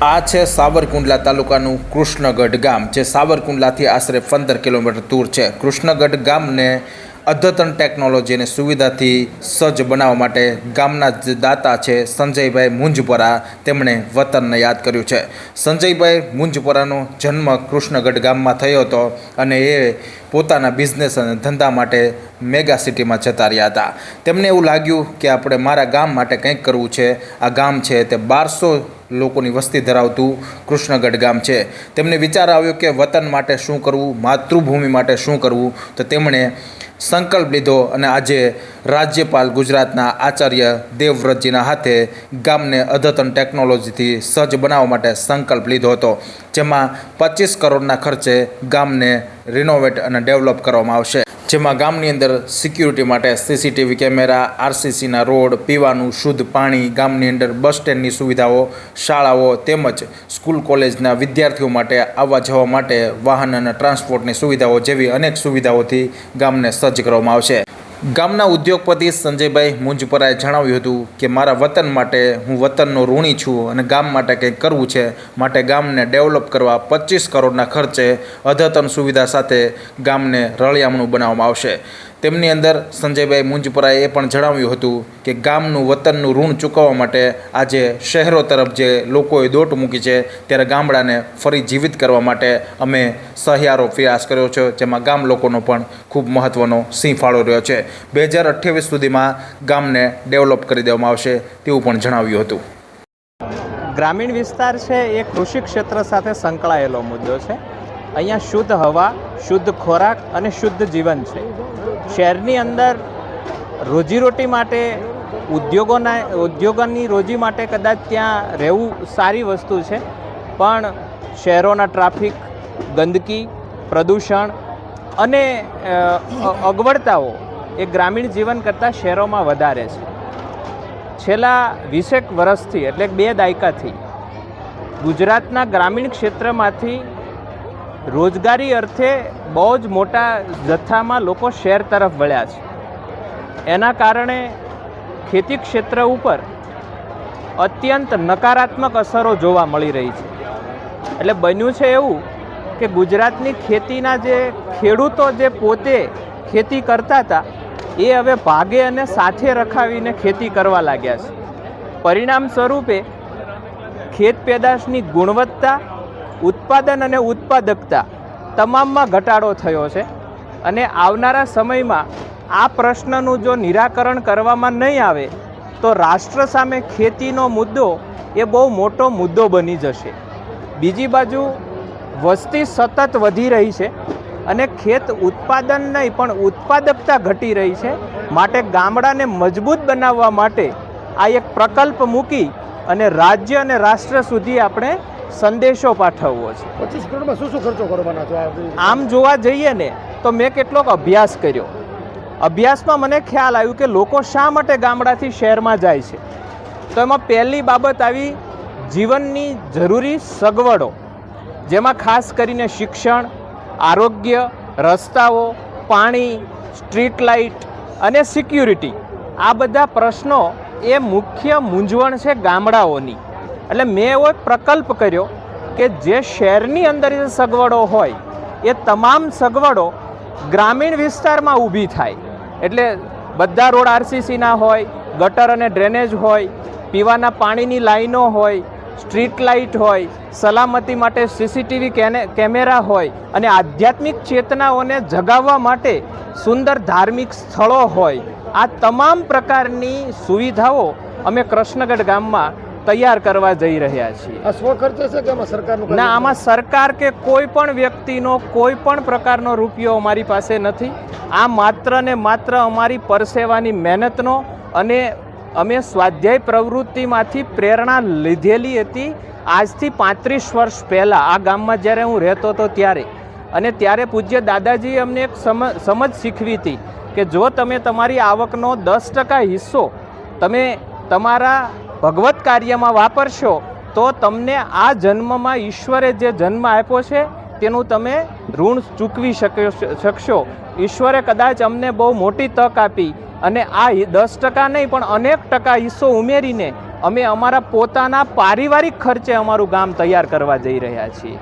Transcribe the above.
આ છે સાવરકુંડલા તાલુકાનું કૃષ્ણગઢ ગામ, જે સાવરકુંડલાથી આશરે 15 કિલોમીટર દૂર છે. કૃષ્ણગઢ ગામને અદ્યતન ટેકનોલોજી અને સુવિધાથી સજ્જ બનાવવા માટે ગામના જ દાતા છે સંજયભાઈ મુંજપરા, તેમણે વતનને યાદ કર્યું છે. સંજયભાઈ મુંજપરાનો જન્મ કૃષ્ણગઢ ગામમાં થયો હતો અને એ પોતાના બિઝનેસ અને ધંધા માટે મેગા સિટીમાં જતા રહ્યા હતા. તેમને એવું લાગ્યું કે આપણે મારા ગામ માટે કંઈક કરવું છે. આ ગામ છે તે 1200 લોકોની વસ્તી ધરાવતું કૃષ્ણગઢ ગામ છે. તેમને વિચાર આવ્યો કે વતન માટે શું કરવું, માતૃભૂમિ માટે શું કરવું. તો તેમણે સંકલ્પ લીધો અને આજે રાજ્યપાલ ગુજરાતના આચાર્ય દેવવ્રતજીના હાથે ગામને અદ્યતન ટેકનોલોજીથી સજ્જ બનાવવા માટે સંકલ્પ લીધો હતો, જેમાં 25 કરોડના ખર્ચે ગામને રિનોવેટ અને ડેવલપ કરવામાં આવશે. જેમાં ગામની અંદર સિક્યુરિટી માટે સીસીટીવી કેમેરા, આરસીસીના રોડ, પીવાનું શુદ્ધ પાણી, ગામની અંદર બસ સ્ટેન્ડની સુવિધાઓ, શાળાઓ તેમજ સ્કૂલ કોલેજના વિદ્યાર્થીઓ માટે આવવા જવા માટે વાહન અને ટ્રાન્સપોર્ટની સુવિધાઓ જેવી અનેક સુવિધાઓથી ગામને સજ્જ કરવામાં આવશે. ગામના ઉદ્યોગપતિ સંજયભાઈ મુંજપરાએ જણાવ્યું હતું કે મારા વતન માટે હું વતનનો ઋણી છું અને ગામ માટે કંઈક કરવું છે, માટે ગામને ડેવલપ કરવા 25 કરોડના ખર્ચે અદ્યતન સુવિધા સાથે ગામને રળિયામણું બનાવવામાં આવશે. તેમની અંદર સંજયભાઈ મુંજપરાએ એ પણ જણાવ્યું હતું કે ગામનું વતનનું ઋણ ચૂકવવા માટે આજે શહેરો તરફ જે લોકોએ દોટ મૂકી છે, ત્યારે ગામડાને ફરી જીવિત કરવા માટે અમે સહિયારો પ્રયાસ કર્યો છે, જેમાં ગામ લોકોનો પણ ખૂબ મહત્ત્વનો સિંહ ફાળો રહ્યો છે. 2028 સુધીમાં ગામને ડેવલપ કરી દેવામાં આવશે તેવું પણ જણાવ્યું હતું. ગ્રામીણ વિસ્તાર છે એ કૃષિ ક્ષેત્ર સાથે સંકળાયેલો મુદ્દો છે. અહીંયા શુદ્ધ હવા, શુદ્ધ ખોરાક અને શુદ્ધ જીવન છે. શહેરની અંદર રોજીરોટી માટે ઉદ્યોગોની રોજી માટે કદાચ ત્યાં રહેવું સારી વસ્તુ છે, પણ શહેરોના ટ્રાફિક, ગંદકી, પ્રદૂષણ અને અગવડતાઓ એ ગ્રામીણ જીવન કરતાં શહેરોમાં વધારે છે. છેલ્લા 20 વર્ષથી એટલે 2 દાયકાથી ગુજરાતના ગ્રામીણ ક્ષેત્રમાંથી રોજગારી અર્થે બહુ જ મોટા જથ્થામાં લોકો શહેર તરફ વળ્યા છે. એના કારણે ખેતી ક્ષેત્ર ઉપર અત્યંત નકારાત્મક અસરો જોવા મળી રહી છે. એટલે બન્યું છે એવું કે ગુજરાતની ખેતીના જે ખેડૂતો જે પોતે ખેતી કરતા હતા એ હવે ભાગે અને સાથે રખાવીને ખેતી કરવા લાગ્યા છે. પરિણામ સ્વરૂપે ખેત પેદાશની ગુણવત્તા, ઉત્પાદન અને ઉત્પાદકતા તમામમાં ઘટાડો થયો છે. અને આવનારા સમયમાં આ પ્રશ્નનું જો નિરાકરણ કરવામાં નહીં આવે તો રાષ્ટ્ર સામે ખેતીનો મુદ્દો એ બહુ મોટો મુદ્દો બની જશે. બીજી બાજુ વસ્તી સતત વધી રહી છે અને ખેત ઉત્પાદન નહીં પણ ઉત્પાદકતા ઘટી રહી છે. માટે ગામડાને મજબૂત બનાવવા માટે આ એક પ્રકલ્પ મૂકી અને રાજ્ય અને રાષ્ટ્ર સુધી આપણે સંદેશો પાઠવવો છે. 25 કરોડમાં શું ખર્ચો કરવાના છો? આમ જોવા જઈએ ને તો મેં કેટલોક અભ્યાસ કર્યો. અભ્યાસમાં મને ખ્યાલ આવ્યું કે લોકો શા માટે ગામડાથી શહેરમાં જાય છે. તો એમાં પહેલી બાબત આવી જીવનની જરૂરી સગવડો, જેમાં ખાસ કરીને શિક્ષણ, આરોગ્ય, રસ્તાઓ, પાણી, સ્ટ્રીટ લાઇટ અને સિક્યુરિટી. આ બધા પ્રશ્નો એ મુખ્ય મૂંઝવણ છે ગામડાઓની. એટલે મેં એવો પ્રકલ્પ કર્યો કે જે શહેરની અંદર જે સગવડો હોય એ તમામ સગવડો ગ્રામીણ વિસ્તારમાં ઊભી થાય. એટલે બધા રોડ આરસીસીના હોય, ગટર અને ડ્રેનેજ હોય, પીવાના પાણીની લાઈનો હોય, સ્ટ્રીટ લાઇટ હોય, સલામતી માટે સીસીટીવી કેમેરા હોય અને આધ્યાત્મિક ચેતનાઓને જગાવવા માટે સુંદર ધાર્મિક સ્થળો હોય. આ તમામ પ્રકારની સુવિધાઓ અમે કૃષ્ણગઢ ગામમાં તૈયાર કરવા જઈ રહ્યા છીએ. આ સ્વખર્ચે છે કે આમાં સરકારનું? ના, આમાં સરકાર કે કોઈ પણ વ્યક્તિનો કોઈ પણ પ્રકારનો રૂપિયો અમારી પાસે નથી. આ માત્ર ને માત્ર અમારી પરસેવાની મહેનતનો અને અમે સ્વાધ્યાય પ્રવૃત્તિમાંથી પ્રેરણા લીધેલી હતી. આજથી 35 વર્ષ પહેલાં આ ગામમાં જ્યારે હું રહેતો હતો ત્યારે, અને ત્યારે પૂજ્ય દાદાજીએ અમને એક સમજ શીખવી હતી કે જો તમે તમારી આવકનો 10% હિસ્સો તમે તમારા ભગવત કાર્યમાં વાપરશો તો તમને આ જન્મમાં ઈશ્વરે જે જન્મ આપ્યો છે તેનું તમે ઋણ ચૂકવી શકશો. ઈશ્વરે કદાચ અમને બહુ મોટી તક આપી અને આ 10% નહીં પણ અનેક ટકા હિસ્સો ઉમેરીને અમે અમારા પોતાના પારિવારિક ખર્ચે અમારું ગામ તૈયાર કરવા જઈ રહ્યા છીએ.